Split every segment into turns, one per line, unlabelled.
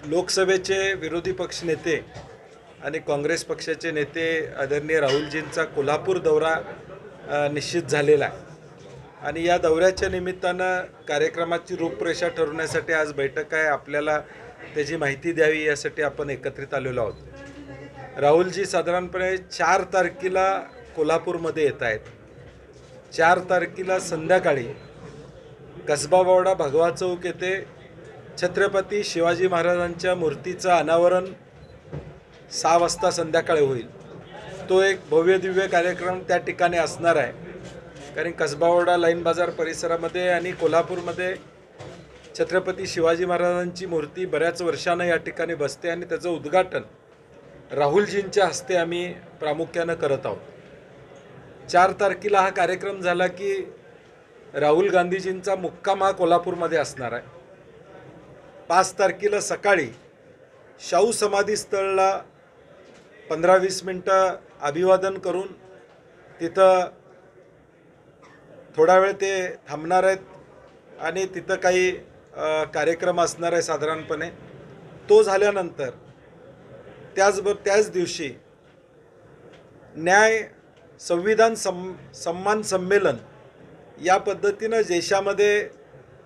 लोकसभेचे विरोधी पक्षनेते आणि काँग्रेस पक्षाचे नेते आदरणीय राहुलजींचा कोल्हापूर दौरा निश्चित झालेला आहे आणि या दौऱ्याच्या निमित्तानं कार्यक्रमाची रूपरेषा ठरवण्यासाठी आज बैठक आहे। आपल्याला त्याची माहिती द्यावी यासाठी आपण एकत्रित आलेलो आहोत। राहुलजी साधारणपणे 4 तारखेला कोल्हापूरमध्ये येत आहेत। 4 तारखेला संध्याकाळी कसबा बावडा भगवा चौक येथे छत्रपती शिवाजी महाराजांच्या मूर्तीचं अनावरण 6 वाजता संध्याकाळी होईल। तो एक भव्य दिव्य कार्यक्रम त्या ठिकाणी असणार आहे, कारण कसबावाडा लाईन बाजार परिसरामध्ये आणि कोल्हापूरमध्ये छत्रपती शिवाजी महाराजांची मूर्ती बऱ्याच वर्षांनी या ठिकाणी बसते आणि त्याचं उद्घाटन राहुलजींच्या हस्ते आम्ही प्रामुख्याने करत आहोत। 4 तारखेला हा कार्यक्रम झाला की राहुल गांधीजींचा मुक्काम हा कोल्हापूरमध्ये असणार आहे। 5 तारखेला सकाळी शाहू समाधी स्थळला 15-20 मिनिटं अभिवादन करून तिथं थोडा वेळ ते थांबणार आहेत आणि तिथं काही कार्यक्रम असणार आहे साधारणपणे। तो झाल्यानंतर त्याच दिवशी न्याय संविधान सन्मान संमेलन या पद्धतीनं देशामध्ये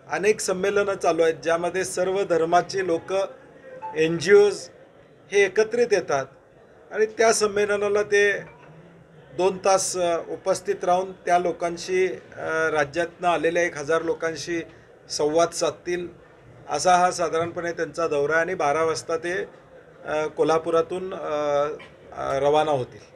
अनेक संमेलनं चालू आहेत, ज्यामध्ये सर्व धर्माचे लोक NGOज हे एकत्रित येतात आणि त्या संमेलनाला ते 2 तास उपस्थित राहून त्या लोकांशी राज्यातनं आलेल्या 1000 लोकांशी संवाद साधतील असा हा साधारणपणे त्यांचा दौरा आहे आणि 12 वाजता ते कोल्हापुरातून रवाना होतील।